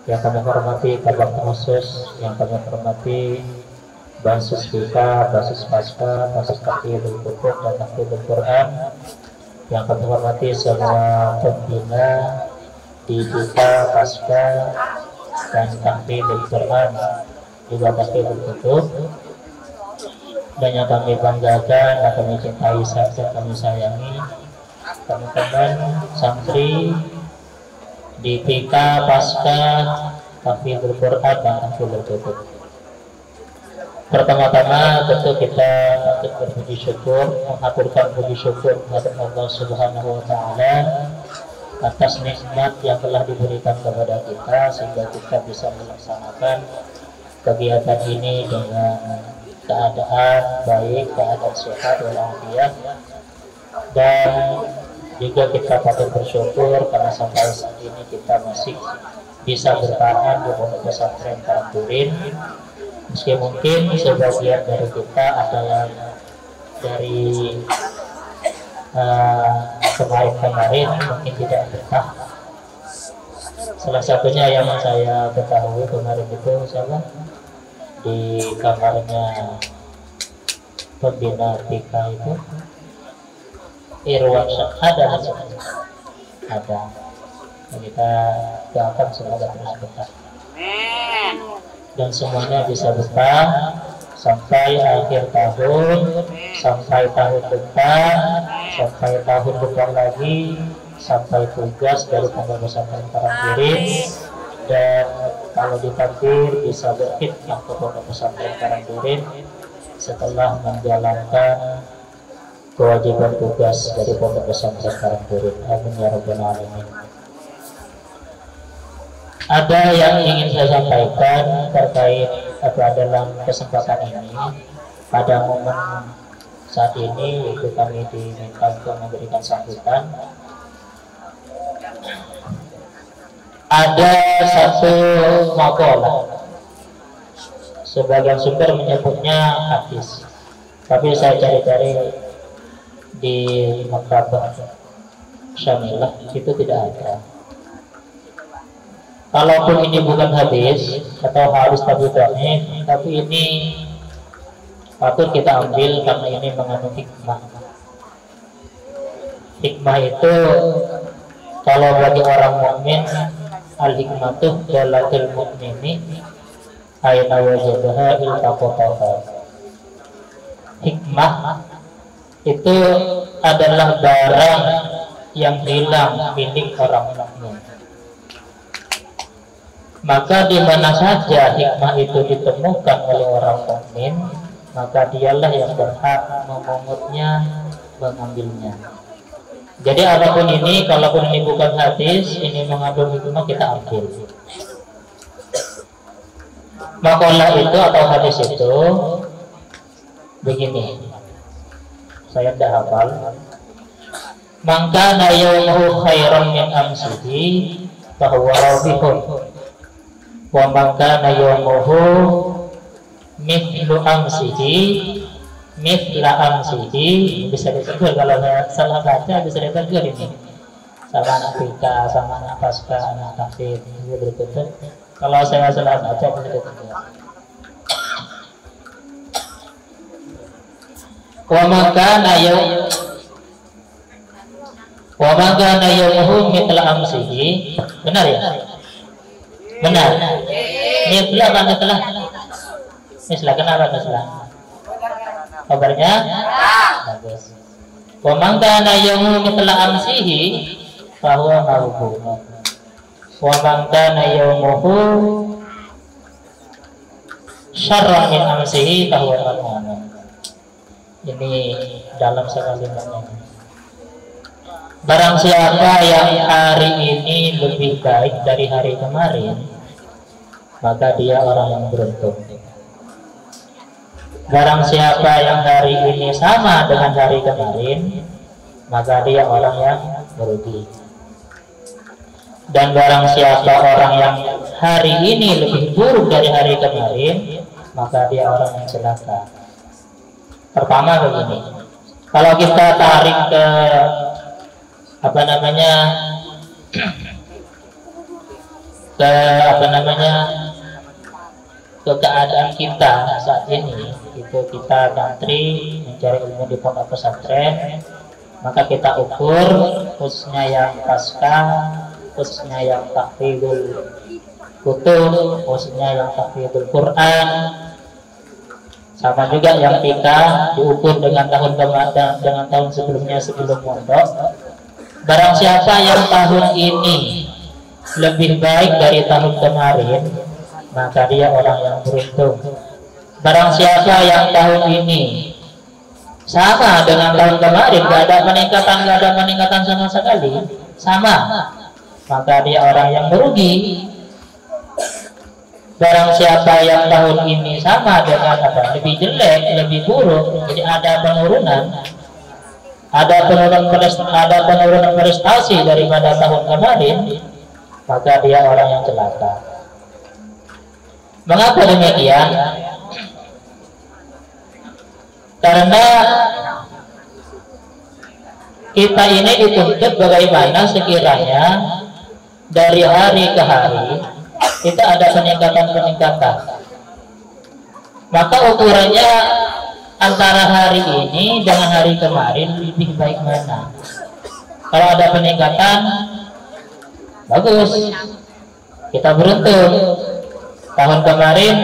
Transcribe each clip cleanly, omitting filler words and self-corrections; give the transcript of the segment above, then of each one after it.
Yang kami hormati Kabak Khusus, yang kami hormati Basis Fika, Basis Pasca, Basis Tahfidzul Quran dan Tahfidzul Quran. Yang kami hormati semua pembina di Fika, Pasca dan Tahfidzul Quran, juga Tahfidzul Quran. Dan yang kami banggakan, yang kami cintai, dan kami sayangi teman-teman santri di Fika, Pasca, Tahfidzul Quran dan Tahfidzul Quran. Pertama-tama tentu kita untuk berpuji syukur, mengaturkan puji syukur kepada Allah Subhanahu wa Ta'ala atas nikmat yang telah diberikan kepada kita sehingga kita bisa melaksanakan kegiatan ini dengan keadaan baik, keadaan sehat walafiat. Dan juga kita patut bersyukur karena sampai saat ini kita masih bisa bertahan di Pondok Pesantren Karangdurin, meski mungkin sebagian dari kita ada yang dari kemarin-kemarin mungkin tidak betah. Salah satunya yang saya ketahui kemarin itu siapa? Di kamarnya pembina Fika itu Irwan ada. Kita doakan semoga terus betah dan semuanya bisa betah sampai akhir tahun, sampai tahun depan, sampai tahun depan lagi, sampai tugas dari Pondok Pesantren Karangdurin. Dan kalau ditakdir bisa berkhidmat ke Pondok Pesantren Karangdurin setelah menjalankan kewajiban tugas dari Pondok Pesantren Karangdurin. Amin ya rabbal alamin. Ada yang ingin saya sampaikan terkait dalam kesempatan ini. Pada momen saat ini yaitu kami diminta untuk memberikan sambutan. Ada satu makalah, sebagian sumber menyebutnya hadis, tapi saya cari-cari di Maktabah Syamilah itu tidak ada. Kalaupun ini bukan hadis atau hadis tapi dhaif, tapi ini patut kita ambil karena ini mengandung hikmah. Hikmah itu kalau bagi orang mukmin, al-hikmatu dalatul mu'mini aina wajadaha iltaqataha. Hikmah itu adalah barang yang hilang milik orang mukmin. Maka di mana saja hikmah itu ditemukan oleh orang mukmin, maka dialah yang berhak memungutnya, mengambilnya. Jadi apapun ini, kalaupun ini bukan hadis, ini mengandung hikmah, kita ambil. Makalah itu atau hadis itu begini, saya tidak hafal. Maka yawmuhu khairan min amsihi fahuwa rabihun, wa maka yawmuhu mithlu amsihi mithla amsihi. Bisa ditegur kalau saya salah baca, bisa ditegur ini sama anak Fika, sama anak Pasca, anak Tahfidz ini berikutnya. Kalau saya salah baca bisa ditegur. Wa maka yawmuhu mithla amsihi, benar ya? Benar. Mithla apa mithla? Mithla, kenapa mithla? Kabarnya bagus. Wa man kana yawmu mithla amsihi fa huwa mawhum. Wa man kana yawmuhu syarran min amsihi fa huwa madhum. Ini dalam sekali maknanya. Barang siapa yang hari ini lebih baik dari hari kemarin, maka dia orang yang beruntung. Barang siapa yang hari ini sama dengan hari kemarin, maka dia orang yang merugi. Dan barang siapa orang yang hari ini lebih buruk dari hari kemarin, maka dia orang yang celaka. Pertama begini, kalau kita tarik ke ke apa namanya, ke keadaan kita saat ini, itu kita ngantri mencari ilmu di pondok pesantren, maka kita ukur khususnya yang pasca, khususnya yang tahfidzul kutub, khususnya yang tahfidzul Quran, sama juga yang kita diukur dengan tahun kemarin, dengan tahun sebelumnya sebelum mondok. Barang siapa yang tahun ini lebih baik dari tahun kemarin, maka dia orang yang beruntung. Barang siapa yang tahun ini sama dengan tahun kemarin, gak ada peningkatan sama sekali, sama, maka dia orang yang merugi. Barang siapa yang tahun ini sama dengan apa, lebih jelek, lebih buruk, jadi ada penurunan, ada penurunan prestasi daripada tahun kemarin, maka dia orang yang celaka. Mengapa demikian? Karena kita ini dituntut bagaimana sekiranya dari hari ke hari itu ada peningkatan. Maka ukurannya antara hari ini dengan hari kemarin lebih baik mana? Kalau ada peningkatan, bagus, kita beruntung. Tahun kemarin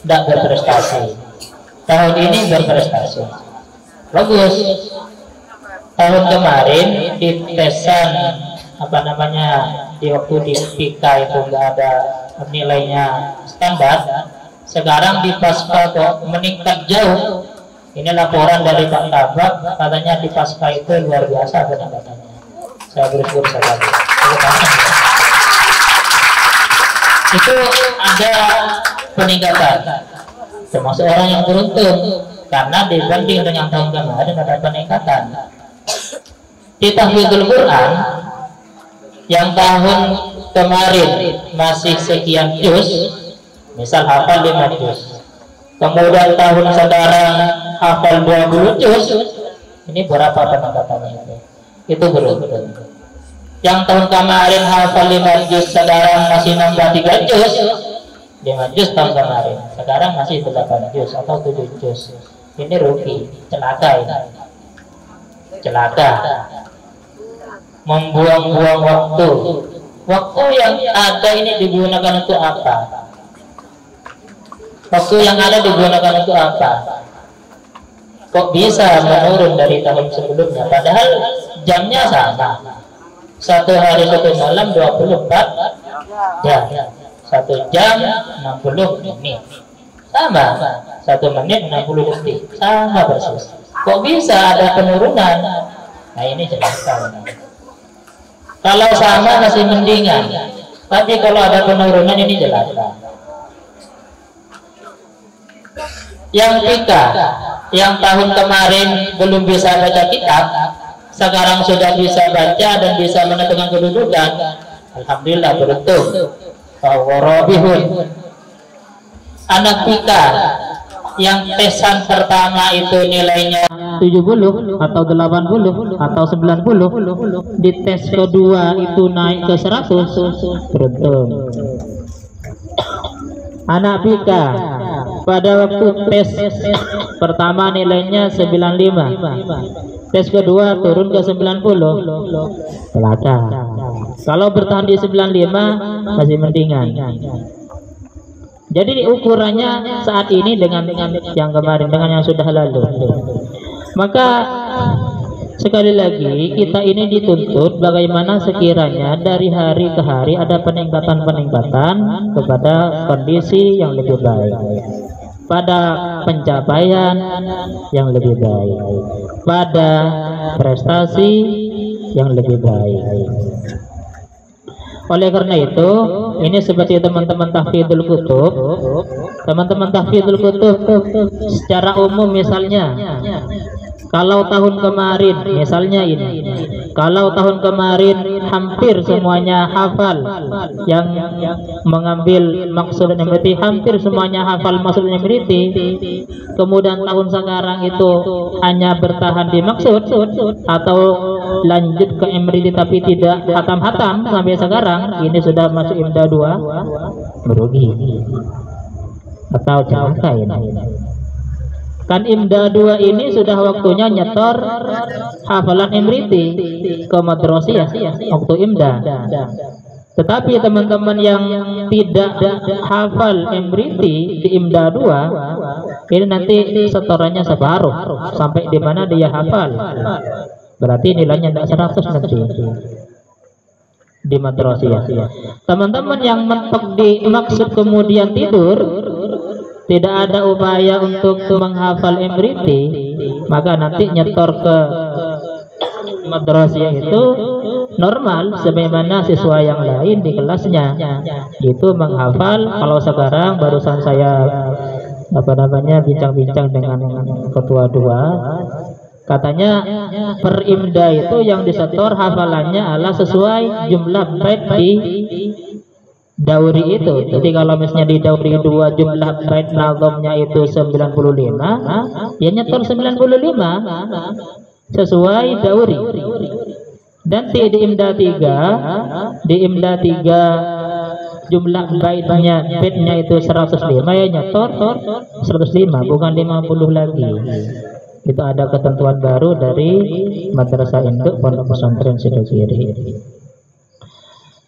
tidak berprestasi, tahun ini berprestasi, bagus. Tahun kemarin di tesan apa namanya, di waktu di PK itu nggak ada nilainya standar, sekarang di pasca kok meningkat jauh. Ini laporan dari Pak Tabak, katanya di pasca itu luar biasa peningkatannya. Saya bersyukur sekali. Itu ada peningkatan, termasuk orang yang beruntung karena dibanding dengan tahun kemarin ada peningkatan. Di tahfidzul Quran yang tahun kemarin masih sekian juz, misal hafal 5 juz, kemudian tahun sekarang hafal 20 juz, ini berapa peningkatannya? Itu beruntung. Yang tahun kemarin hafal 5 juz, sekarang masih nambah 3 juz, 5 juz tahun kemarin, sekarang masih 8 juz atau 7 juz. Ini rugi, celaka ini. Celaka. Membuang-buang waktu. Waktu yang ada ini digunakan untuk apa? Waktu yang ada digunakan untuk apa? Kok bisa menurun dari tahun sebelumnya? Padahal jamnya sama. 1 hari 1 malam 24 jam, 1 jam 60 menit, sama, 1 menit 60 detik, sama persis. Kok bisa ada penurunan? Nah ini jelas. Kalau sama masih mendingan, tapi kalau ada penurunan ini jelas. Yang kita, yang tahun kemarin belum bisa baca kitab, sekarang sudah bisa baca dan bisa menentukan kedudukan, alhamdulillah beruntung. Fawarabihun. Anak kita yang tesan pertama itu nilainya 70 atau 80 atau 90, di tes kedua itu naik ke 100, beruntung. Anak Pika pada waktu tes pertama nilainya 95, tes kedua turun ke 90, celaka. Kalau bertahan di 95 masih mendingan. Jadi ukurannya saat ini dengan yang kemarin, dengan yang sudah lalu. Maka sekali lagi kita ini dituntut bagaimana sekiranya dari hari ke hari ada peningkatan kepada kondisi yang lebih baik, pada pencapaian yang lebih baik, pada prestasi yang lebih baik. Oleh karena itu, ini seperti teman-teman tahfidzul kutub, secara umum misalnya, kalau tahun kemarin misalnya ini, kalau tahun kemarin hampir semuanya hafal, yang mengambil maksud dan imriti hampir semuanya hafal maksud dan imriti. Kemudian tahun sekarang itu hanya bertahan di maksud atau lanjut ke imriti tapi tidak hatam-hatam sampai sekarang, ini sudah masuk IMDA 2, merugi atau celaka ini. Kan IMDA 2 ini sudah waktunya nyetor hafalan imriti ke madrasah waktu IMDA. Tetapi teman-teman yang tidak hafal imriti di IMDA 2 ini nanti setorannya separuh sampai di mana dia hafal. Berarti nilainya tidak 100 nanti di madrasah. Teman-teman yang mentok di maksud kemudian tidur, tidak ada upaya untuk menghafal imriti, maka nanti nyetor ke madrasah itu normal sebagaimana siswa yang lain di kelasnya itu menghafal. Kalau sekarang barusan saya bincang-bincang dengan ketua 2, katanya per IMDA itu yang disetor hafalannya adalah sesuai jumlah bait di dauri itu. Jadi kalau misalnya di dauri 2 jumlah bait nazamnya itu 95, ya nyetor 95 sesuai dauri. Dan di IMDA 3 jumlah baitnya itu 105, ya nyetor 105 bukan 50 lagi. Itu ada ketentuan baru dari Madrasah Induk Pondok Pesantren Sidogiri.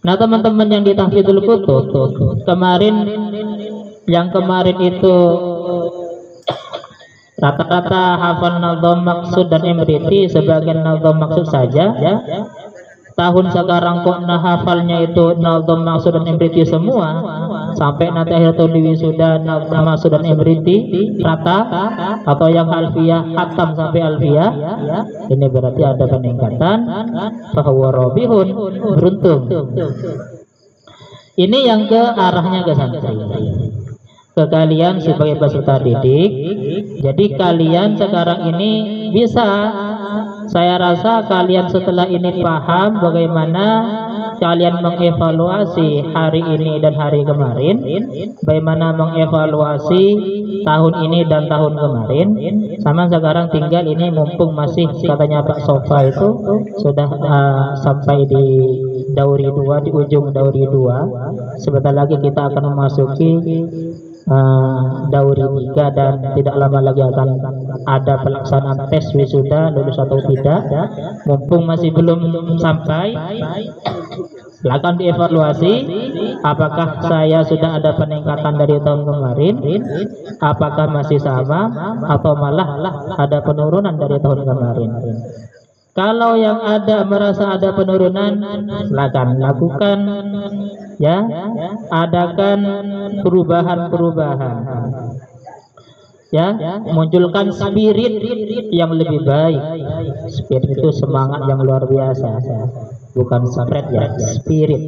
Nah teman-teman yang di Tahfidzul Kutub kemarin itu rata-rata hafal nazam maksud dan imriti, sebagian nazam maksud saja. Tahun sekarang kok hafalnya itu nazam maksud dan imriti semua, sampai nanti akhir tahun di wisuda nazam maksud dan imriti rata, atau yang alfiyah hatam sampai alfiyah. Ini berarti ada peningkatan, fahuwa robihun, beruntung. Ini yang ke arahnya ke santri, ke kalian sebagai peserta didik. Jadi kalian sekarang ini bisa, saya rasa kalian setelah ini paham bagaimana kalian mengevaluasi hari ini dan hari kemarin, bagaimana mengevaluasi tahun ini dan tahun kemarin. Sama sekarang tinggal ini, mumpung masih katanya Pak Sofa itu sudah sampai di dauri 2, di ujung dauri 2. Sebentar lagi kita akan memasuki dauri 3 dan tidak lama lagi akan ada pelaksanaan tes wisuda lulus atau tidak. Mumpung masih belum sampai, silakan dievaluasi apakah saya sudah ada peningkatan dari tahun kemarin, apakah masih sama atau malah ada penurunan dari tahun kemarin. Kalau yang ada merasa ada penurunan, silakan lakukan, ya, adakan perubahan-perubahan, ya, munculkan spirit yang lebih baik. Spirit itu semangat yang luar biasa, bukan spread, ya, spirit.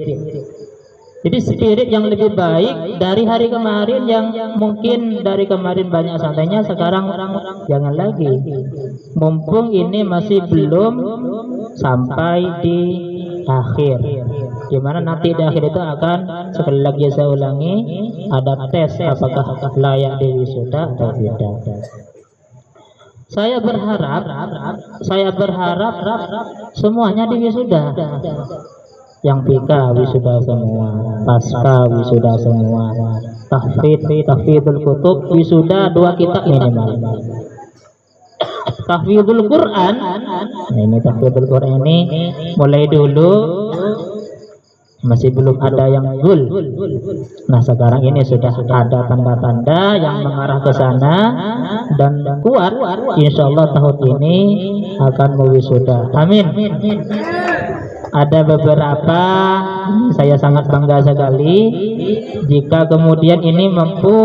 Jadi spirit yang lebih baik dari hari kemarin, yang mungkin dari kemarin banyak santainya, sekarang jangan lagi. Mumpung ini masih belum sampai di akhir, dimana nanti di akhir itu akan, sekali lagi saya ulangi, ada tes apakah layak diwisuda atau tidak. Saya berharap semuanya diwisuda. Yang PK wisuda semua, pasca wisuda semua, tahfidzul kutub wisuda 2 kitab minimal. Tahfidzul Quran, nah ini tahfidzul Quran ini mulai dulu masih belum ada yang full. Nah sekarang ini sudah ada tanda-tanda yang mengarah ke sana dan kuat. Insya Allah tahun ini akan mewisuda. Amin. Ada beberapa, saya sangat bangga sekali jika kemudian ini mampu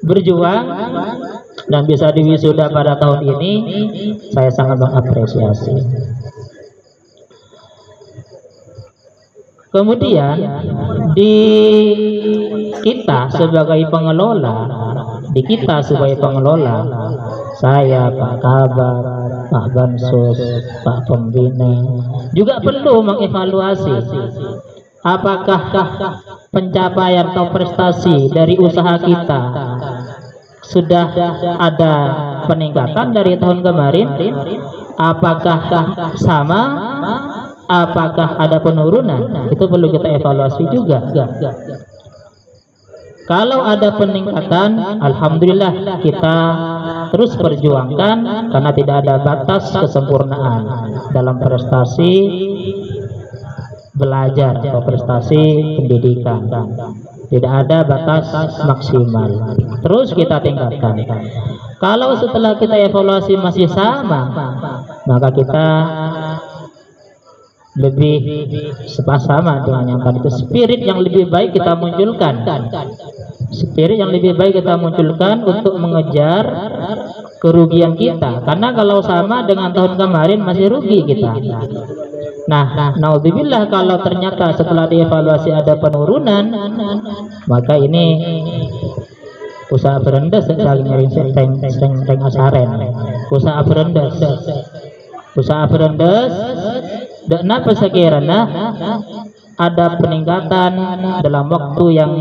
berjuang dan bisa diwisuda pada tahun ini. Saya sangat mengapresiasi. Kemudian di kita sebagai pengelola, saya, Pak Kabar, Pak Bansos, Pak Pembina juga perlu mengevaluasi apakah pencapaian atau prestasi dari usaha kita sudah ada peningkatan dari tahun kemarin, apakah sama, apakah ada penurunan. Itu perlu kita evaluasi juga. Kalau ada peningkatan, alhamdulillah, kita terus perjuangkan, karena tidak ada batas kesempurnaan dalam prestasi belajar atau prestasi pendidikan. Tidak ada batas maksimal, terus kita tingkatkan. Kalau setelah kita evaluasi masih sama, maka kita lebih sama dengan yang tadi itu. Spirit yang lebih baik kita munculkan, untuk mengejar kerugian kita, karena kalau sama dengan tahun kemarin masih rugi kita. Nah, naudzubillah, kalau ternyata setelah dievaluasi ada penurunan, maka ini usaha berendes dan apa sekiranya ada peningkatan dalam waktu yang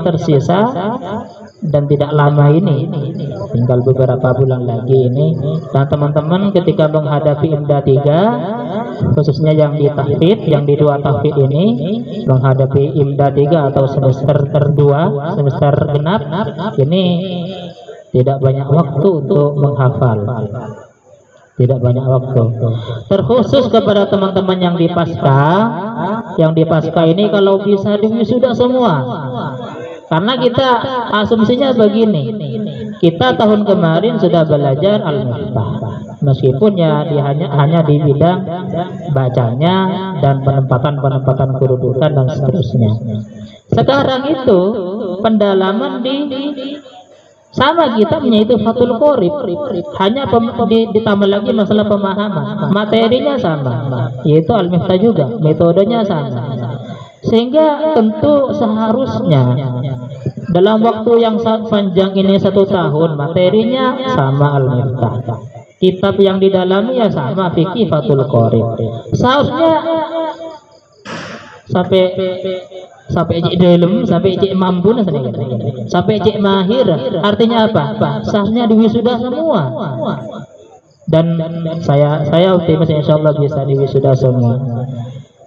tersisa, dan tidak lama ini, tinggal beberapa bulan lagi ini. Dan teman-teman ketika menghadapi IMDA 3, khususnya yang di tahfidz, yang di 2 tahfidz ini, menghadapi IMDA 3 atau semester 2, semester genap, ini tidak banyak waktu untuk menghafal, tidak banyak waktu. Terkhusus kepada teman-teman yang di pasca ini, kalau bisa diwisuda semua. Karena kita asumsinya begini, kita tahun kemarin sudah belajar Al-Miftah, meskipun ya hanya di bidang bacanya dan penempatan kedudukan dan seterusnya. Sekarang itu pendalaman sama kitabnya itu Fathul Qorib, hanya ditambah lagi masalah pemahaman. Materinya sama, yaitu Al-Miftah juga, metodenya sama. Sehingga tentu seharusnya dalam waktu yang panjang ini 1 tahun, materinya sama Al-Miftah, kitab yang didalami ya sama, fikih Fathul Qorib. Seharusnya sampai cek dalam, sampai cek mampu, sampai cek mahir. Artinya apa? Seharusnya diwisuda semua. Dan saya optimis insyaallah bisa diwisuda semua.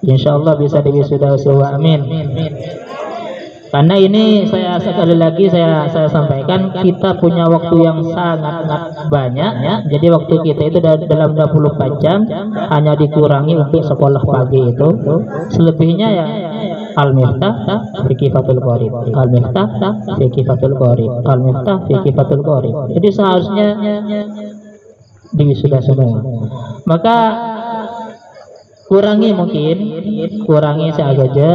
Insyaallah bisa diwisuda semua, amin. Karena ini sekali lagi saya sampaikan, kita punya waktu yang sangat banyak ya. Jadi waktu kita itu dalam 24 jam hanya dikurangi untuk sekolah pagi itu. Selebihnya ya Al-Miftah, fikih Fathul Qorib, Al-Miftah, fikih Fathul Qorib, Al-Miftah, fikih Fathul Qorib. Jadi seharusnya diwisuda semua. Maka kurangi seagaja,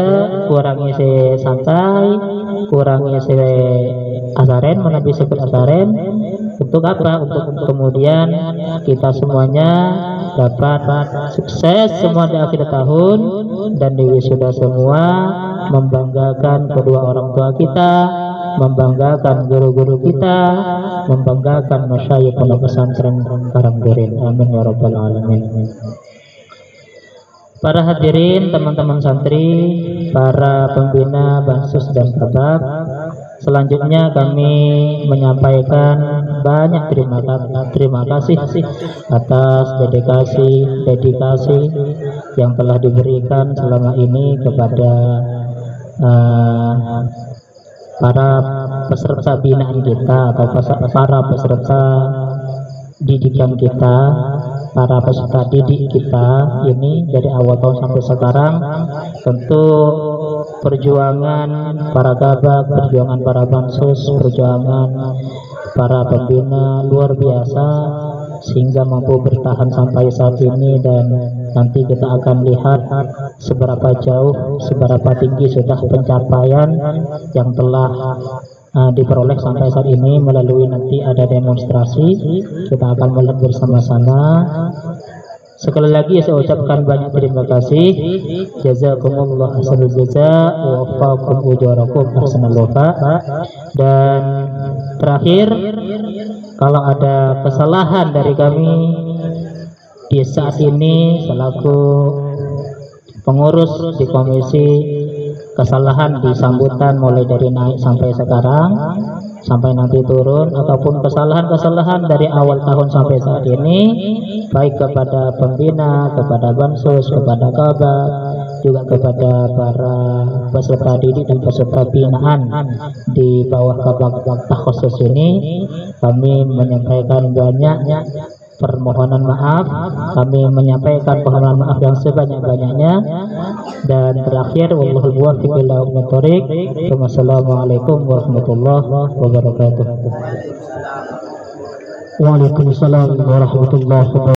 kurangi santai, kurangi asaren, menabi sebut asaren. Untuk apa? Untuk kemudian kita semuanya dapat sukses semua di akhir tahun dan diwisuda semua, membanggakan kedua orang tua kita, membanggakan guru-guru kita, membanggakan masyayikh pondok pesantren Karanggurin. Amin ya rabbal alamin. Para hadirin, teman-teman santri, para pembina Bansus dan Kabak, selanjutnya kami menyampaikan banyak terima kasih atas dedikasi yang telah diberikan selama ini kepada para peserta binaan kita atau para peserta didikan kita, para peserta didik kita ini dari awal tahun sampai sekarang. Tentu perjuangan para Kabak, perjuangan para Bansus, perjuangan para pembina luar biasa sehingga mampu bertahan sampai saat ini. Dan nanti kita akan lihat seberapa jauh, seberapa tinggi sudah pencapaian yang telah diperoleh sampai saat ini. Melalui nanti ada demonstrasi, kita akan melihat bersama-sama Sekali lagi saya ucapkan banyak terima kasih. Jazakumullah ahsanul jaza wa wafaqakum ujurakum ahsanul wafa. Dan terakhir, kalau ada kesalahan dari kami di saat ini selaku pengurus di komisi, kesalahan di sambutan mulai dari naik sampai sekarang sampai nanti turun, ataupun kesalahan-kesalahan dari awal tahun sampai saat ini, baik kepada pembina, kepada bansos, kepada kaba, juga kepada para peserta didik dan peserta binaan di bawah kaba khusus ini, kami menyampaikan banyak permohonan maaf. Kami menyampaikan permohonan maaf yang sebanyak-banyaknya. Dan terakhir, wallahu muwaffiq ila aqwamit thoriq. Wassalamualaikum warahmatullahi wabarakatuh. Waalaikumsalam warahmatullahi wabarakatuh.